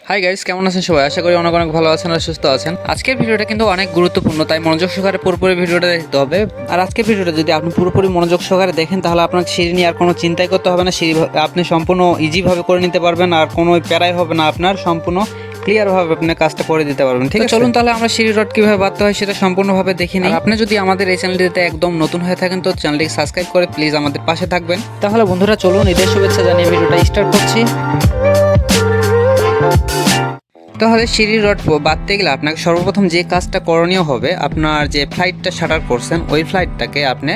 Hi guys, কেমন আছেন সবাই? আশা করি অনেক অনেক ভালো আছেন আর সুস্থ আছেন। আজকের ভিডিওটা কিন্তু অনেক গুরুত্বপূর্ণ, তাই মনোযোগ সহকারে পুরোপুরি ভিডিওটা দেখতে হবে। আর আজকের ভিডিওটা যদি আপনি পুরোপুরি মনোযোগ সহকারে দেখেন তাহলে আপনার সিঁড়ি নিয়ে আর কোনো চিন্তাই করতে হবে না। সিঁড়ি আপনি সম্পূর্ণ ইজিভাবে করে নিতে পারবেন, আর কোনো প্যারাই হবে না আপনার। সম্পূর্ণ ক্লিয়ারভাবে আপনি কাজটা করে দিতে পারবেন। ঠিক আছে, চলুন তাহলে আমরা সিঁড়ি রড কীভাবে বাঁধতে হয় সেটা সম্পূর্ণভাবে দেখে নিই। আপনি যদি আমাদের এই চ্যানেলটিতে একদম নতুন হয়ে থাকেন তো চ্যানেলটিকে সাবস্ক্রাইব করে প্লিজ আমাদের পাশে থাকবেন। তাহলে বন্ধুরা চলুন, ঈদের শুভেচ্ছা জানিয়ে ভিডিওটা স্টার্ট করছি। তাহলে সিঁড়ি রড বাঁধতে গেলে আপনাকে সর্বপ্রথম যে কাজটা করণীয় হবে, আপনার যে ফ্লাইটটা শাটার করছেন ওই ফ্লাইটটাকে আপনি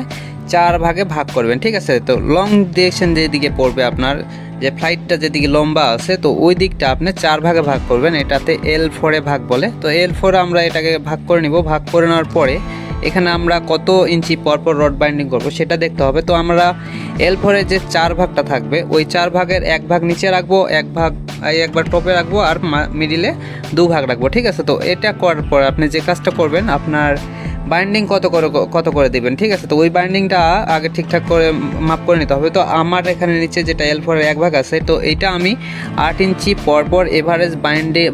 4 ভাগে ভাগ করবেন। ঠিক আছে, তো লং ডিরেকশন যেদিকে পড়বে, আপনার যে ফ্লাইটটা যেদিকে লম্বা আছে তো ওই দিকটা আপনি 4 ভাগে ভাগ করবেন। এটাতে L4 ভাগ বলে। তো L4 আমরা এটাকে ভাগ করে নিব। ভাগ করে নেওয়ার পরে এখানে আমরা কত ইঞ্চি পরপর রড বাইন্ডিং করব সেটা দেখতে হবে। তো আমরা L4 যে 4 ভাগটা থাকবে ওই 4 ভাগের 1 ভাগ নিচে রাখবো, 1 ভাগ একবার টপে রাখবো, আর মিডিলে 2 ভাগ রাখবো। ঠিক আছে, তো এটা করার পর আপনি যে কাজটা করবেন, আপনার বাইন্ডিং কত করে দিবেন। ঠিক আছে, তো ওই বাইন্ডিংটা আগে ঠিকঠাক করে মাপ করে নিতে হবে। তো আমার এখানে নিচে যেটা L4 1 ভাগ আছে, তো এইটা আমি 8 ইঞ্চি পরপর এভারেজ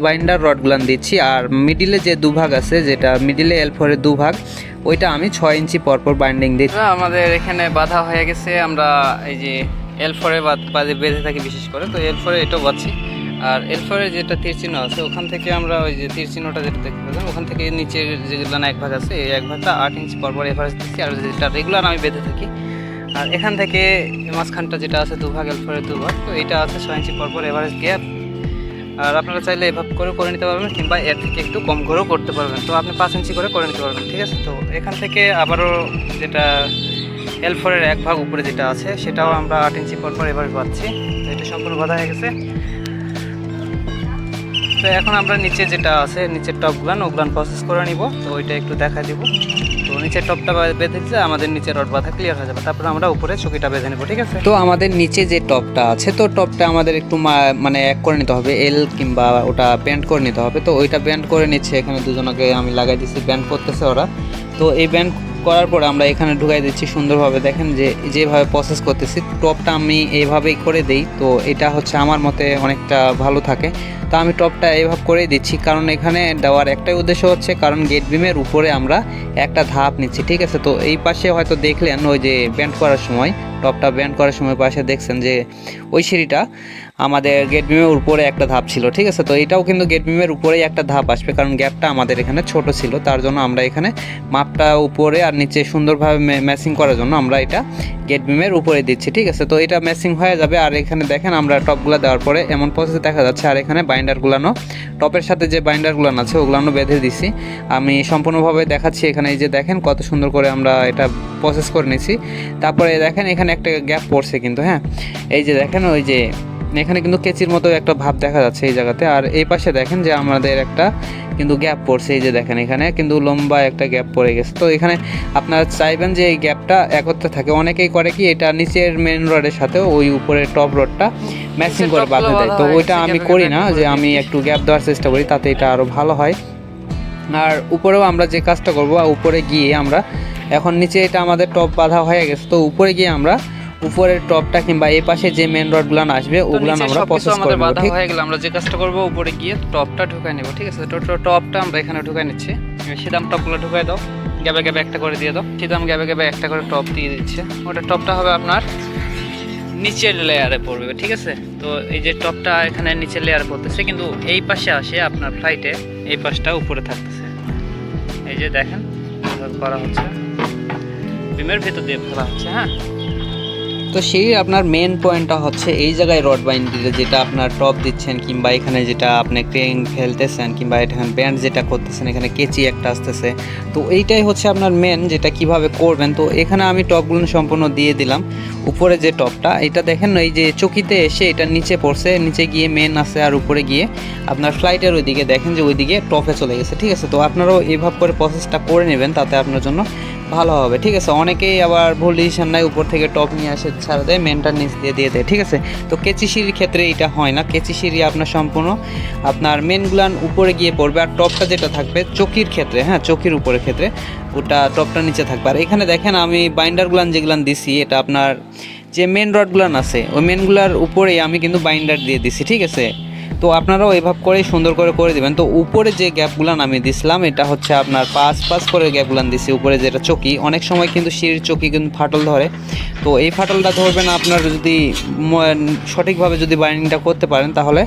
বাইন্ডার রডগুলান দিচ্ছি। আর মিডিলে যে 2 ভাগ আছে, যেটা মিডিলে L4 2 ভাগ, ওইটা আমি 6 ইঞ্চি পরপর বাইন্ডিং দিচ্ছি। আমাদের এখানে বাঁধা হয়ে গেছে। আমরা এই যে L4 বেঁধে থাকি বিশেষ করে, তো L4 এটাও বাঁধছি। আর L4 যেটা তীর চিহ্ন আছে ওখান থেকে আমরা ওই যে তীর চিহ্নটা যেটা দেখতে পাচ্ছেন ওখান থেকে নিচের যেগুলো 1 ভাগ আছে এই 1 ভাগটা 8 ইঞ্চি পরপর এভারেজ দিচ্ছি। আর যেটা রেগুলার আমি বেঁধে থাকি, আর এখান থেকে মাঝখানটা যেটা আছে 2 ভাগ, L4 2 ভাগ, তো এইটা আছে 6 ইঞ্চি পরপর এভারেজ গ্যাপ। আর আপনারা চাইলে এভাবে করে নিতে পারবেন, কিংবা এর থেকে একটু কম করেও করতে পারবেন। তো আপনি 5 ইঞ্চি করে নিতে পারবেন। ঠিক আছে, তো এখান থেকে আবারও যেটা L4 1 ভাগ উপরে যেটা আছে সেটাও আমরা 8 ইঞ্চি পরপর এভাবে পাচ্ছি। তো এটা সম্পূর্ণ বাঁধা হয়ে গেছে। তো এখন আমরা নিচে যেটা আছে নিচের ওগুলান প্রসেস করে নিব। তো ওইটা একটু দেখা দিব। তো নিচের টপটা বেঁধে দিলে আমাদের নিচের রড বাঁধা ক্লিয়ার হয়ে যাবে। তারপরে আমরা উপরে চকিটা বেঁধে নেব। ঠিক আছে, তো আমাদের নিচে যে টপটা আছে তো টপটা আমাদের একটু মানে এক করে নিতে হবে, এল কিংবা ওটা ব্যান্ড করে নিতে হবে। তো ওইটা ব্যান্ড করে নিচ্ছে, এখানে দুজনকে আমি লাগাই দিচ্ছি, ব্যান্ড করতেছে ওরা। তো এই ব্যান্ড করার পরে আমরা এখানে ঢুকাই দিচ্ছি সুন্দরভাবে। দেখেন যে যেভাবে প্রসেস করতেছি, টপটা আমি এইভাবেই করে দেই। তো এটা হচ্ছে আমার মতে অনেকটা ভালো থাকে। তো আমি টপটা এইভাবে করেই দিচ্ছি, কারণ এখানে দেওয়ার একটাই উদ্দেশ্য হচ্ছে, কারণ গেট বিমের উপরে আমরা একটা ধাপ নিচ্ছি। ঠিক আছে, তো এই পাশে হয়তো দেখলেন ওই যে ব্যান্ড করার সময়, টপটা ব্যান্ড করার সময় পাশে দেখছেন যে ওই সিঁড়িটা আমাদের গেট বিমের উপরে একটা ধাপ ছিল। ঠিক আছে, তো এটাও কিন্তু গেট বিমের উপরেই একটা ধাপ আসবে, কারণ গ্যাপটা আমাদের এখানে ছোট ছিল। তার জন্য আমরা এখানে মাপটা উপরে আর নিচে সুন্দরভাবে ম্যাচিং করার জন্য আমরা এটা গেট বিমের উপরে দিচ্ছি। ঠিক আছে, তো এটা ম্যাচিং হয়ে যাবে। আর এখানে দেখেন আমরা টপগুলো দেওয়ার পরে এমন প্রসেস দেখা যাচ্ছে। আর এখানে বাইন্ডারগুলানো, টপের সাথে যে বাইন্ডারগুলান আছে ওগুলানো বেঁধে দিছি। আমি সম্পূর্ণভাবে দেখাচ্ছি। এখানে এই যে দেখেন কত সুন্দর করে আমরা এটা প্রসেস করে নিছি। তারপরে দেখেন এখানে একটা গ্যাপ পড়ছে কিন্তু, হ্যাঁ এই যে দেখেন ওই যে এখানে কিন্তু কেচির মতো একটা ভাব দেখা যাচ্ছে এই জায়গাতে। আর এই পাশে দেখেন যে আমাদের একটা কিন্তু গ্যাপ পড়ছে, এই যে দেখেন এখানে কিন্তু লম্বা একটা গ্যাপ পড়ে গেছে। তো এখানে আপনারা চাইবেন যে এই গ্যাপটা একত্রে থাকে। অনেকেই করে কি এটা নিচের মেন রডের সাথে ওই উপরের টপ রডটা ম্যাচিং করে বাঁধে দেয়। তো ওইটা আমি করি না, যে আমি একটু গ্যাপ দেওয়ার চেষ্টা করি, তাতে এটা আরও ভালো হয়। আর উপরেও আমরা যে কাজটা করব, উপরে গিয়ে আমরা এখন নিচে এটা আমাদের টপ বাঁধা হয়ে গেছে, তো উপরে গিয়ে আমরা উপরের টপটা কিংবা এই পাশে যে মেন রডগুলান আসবে ওগুলান আমরা প্রসেস করব। ঠিক হয়ে গেল, আমরা যে কাজটা করব উপরে গিয়ে টপটা ঢুকাই নেব। ঠিক আছে, টপটা আমরা এখানে ঢুকাই নিচ্ছি। সিদাম টপগুলো ঢুকাই দাও, গ্যাবে গ্যাবে একটা করে দিয়ে দাও। সিদাম গ্যাবে গ্যাবে একটা করে টপ দিয়ে দিচ্ছে। ওটা টপটা হবে আপনার নিচের লেয়ারে পড়বে। ঠিক আছে, তো এই যে টপটা এখানে নিচের লেয়ারে পড়তেছে, কিন্তু এই পাশে আসে আপনার ফ্লাইটে এই পাশটা উপরে থাকতেছে। এই যে দেখেন করা হচ্ছে, বিমের ভেতর দিয়ে ফেলা হচ্ছে। হ্যাঁ, তো সেই আপনার মেন পয়েন্টটা হচ্ছে এই জায়গায় রড বাইন্ডিংয়ে যেটা আপনার টপ দিচ্ছেন, কিংবা এখানে যেটা আপনি ক্রেন ফেলতেছেন, কিংবা এখানে ব্যান্ড যেটা করতেছেন, এখানে কেচি একটা আসতেছে। তো এইটাই হচ্ছে আপনার মেন, যেটা কিভাবে করবেন। তো এখানে আমি টপগুলো সম্পূর্ণ দিয়ে দিলাম। উপরে যে টপটা এটা দেখেন এই যে চকিতে এসে এটা নিচে পড়ছে, নিচে গিয়ে মেন আছে, আর উপরে গিয়ে আপনার ফ্লাইটের ওইদিকে দেখেন যে ওইদিকে টপে চলে গেছে। ঠিক আছে, তো আপনারাও এইভাবে করে প্রসেসটা করে নেবেন, তাতে আপনার জন্য ভালো হবে। ঠিক আছে, অনেকেই আবার ভুল ডিসিশন নেয়, উপর থেকে টপ নিয়ে আসে ছাড়া দেয়, মেনটা নিচ দিয়ে দেয়। ঠিক আছে, তো কেচি সিঁড়ির ক্ষেত্রে এটা হয় না। কেচি সিঁড়ি আপনার সম্পূর্ণ আপনার মেনগুলান উপরে গিয়ে পড়বে, আর টপটা যেটা থাকবে চকির ক্ষেত্রে, হ্যাঁ চকির উপরের ক্ষেত্রে ওটা টপটা নিচে থাকবে। আর এখানে দেখেন আমি বাইন্ডারগুলান যেগুলান দিছি, এটা আপনার যে মেন রডগুলান আছে ওই মেনগুলার উপরেই আমি কিন্তু বাইন্ডার দিয়ে দিছি। ঠিক আছে, তো তো আপনারাও এইভাবে করেই সুন্দর করে দিবেন। তো উপরে যে গ্যাপগুলান আমি দিছিলাম এটা হচ্ছে আপনার 5 করে গ্যাপগুলান দিছি উপরে, যেটা চকি। অনেক সময় কিন্তু সিঁড়ির চকি কিন্তু ফাটল ধরে, তো এই ফাটলটা ধরবে না আপনার যদি সঠিকভাবে যদি বাইন্ডিংটা করতে পারেন, তাহলে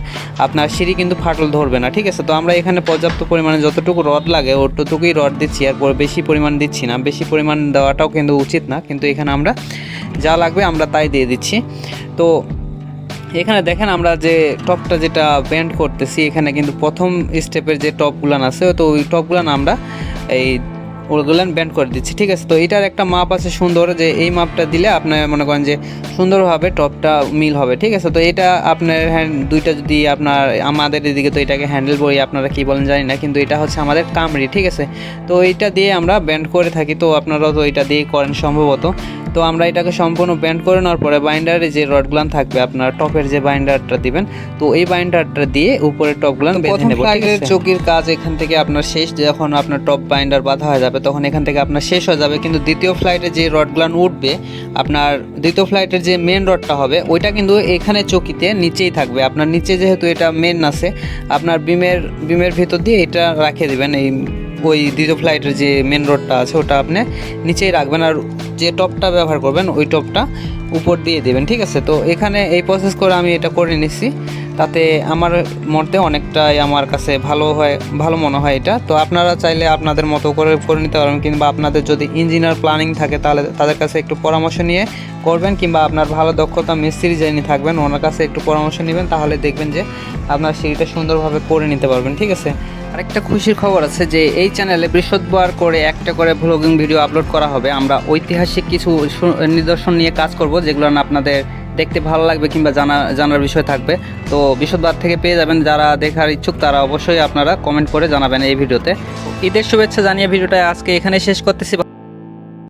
আপনার সিঁড়ি কিন্তু ফাটল ধরবে না, ঠিক আছে। তো আমরা এখানে পর্যাপ্ত পরিমাণে যতটুকু রড লাগে অতটুকুই রড দিচ্ছি, আর বেশি পরিমাণ দিচ্ছি না। বেশি পরিমাণ দেওয়াটাও কিন্তু উচিত না, কিন্তু এখানে আমরা যা লাগবে আমরা তাই দিয়ে দিচ্ছি। তো এখানে দেখেন আমরা যে টপটা যেটা বেন্ড করতেছি, এখানে কিন্তু প্রথম স্টেপের যে টপগুলান আছে, তো ওই টপগুলান আমরা এই ওগুলান ব্যান্ড করে দিচ্ছি, ঠিক আছে। তো এটার একটা মাপ আছে সুন্দর, যে এই মাপটা দিলে আপনার মনে করেন যে সুন্দরভাবে টপটা মিল হবে, ঠিক আছে। তো এটা আপনার দুইটা যদি আপনার, আমাদের এদিকে তো এটাকে হ্যান্ডেল বলি, আপনারা কি বলেন জানি না, কিন্তু এটা হচ্ছে আমাদের কামড়ি, ঠিক আছে। তো এইটা দিয়ে আমরা ব্যান্ড করে থাকি, তো আপনারাও তো এটা দিয়ে করেন সম্ভবত। তো আমরা এটাকে সম্পূর্ণ ব্যান্ড করে নেওয়ার পরে বাইন্ডারে যে রডগুলান থাকবে, আপনার টপের যে বাইন্ডারটা দিবেন, তো এই বাইন্ডারটা দিয়ে উপরে টপগুলান বেঁধে নেব, ঠিক আছে। চকির কাজ এখান থেকে আপনার শেষ, যখন আপনার টপ বাইন্ডার বাঁধা হয়ে যাবে তখন এখান থেকে আপনার শেষ হয়ে যাবে। কিন্তু দ্বিতীয় ফ্লাইটে যে রডগুলান উঠবে, আপনার দ্বিতীয় ফ্লাইটের যে মেন রডটা হবে ওইটা কিন্তু এখানে চকিতে নিচেই থাকবে। আপনার নিচে যেহেতু এটা মেন আছে, আপনার বিমের ভিতর দিয়ে এটা রাখিয়ে দেবেন। এই ওই দ্বিতীয় ফ্লাইটের যে মেন রডটা আছে ওটা আপনি নিচেই রাখবেন, আর যে টপটা ব্যবহার করবেন ওই টপটা উপর দিয়ে দেবেন, ঠিক আছে। তো এখানে এই প্রসেস করে আমি এটা করে নিচ্ছি, তাতে আমার মতে অনেকটাই আমার কাছে ভালো মনে হয় এটা। তো আপনারা চাইলে আপনাদের মতো করে নিতে পারবেন, কিংবা আপনাদের যদি ইঞ্জিনিয়ার প্ল্যানিং থাকে তাহলে তাদের কাছে একটু পরামর্শ নিয়ে করবেন, কিংবা আপনার ভালো দক্ষতা মিস্ত্রি যিনি থাকবেন ওনার কাছে একটু পরামর্শ নেবেন, তাহলে দেখবেন যে আপনার সিঁড়িটা সুন্দরভাবে করে নিতে পারবেন, ঠিক আছে। আরেকটা খুশির খবর আছে যে এই চ্যানেলে বৃহস্পতিবার করে একটা করে ভ্লগিং ভিডিও আপলোড করা হবে। আমরা ঐতিহাসিক কিছু নিদর্শন নিয়ে কাজ করব, যেগুলো আপনাদের দেখতে ভালো লাগবে কিংবা জানার বিষয় থাকবে। তো বৃহস্পতিবার থেকে পেয়ে যাবেন। যারা দেখার ইচ্ছুক তারা অবশ্যই আপনারা কমেন্ট করে জানাবেন এই ভিডিওতে। ঈদের শুভেচ্ছা জানিয়ে ভিডিওটা আজকে এখানে শেষ করতেছি।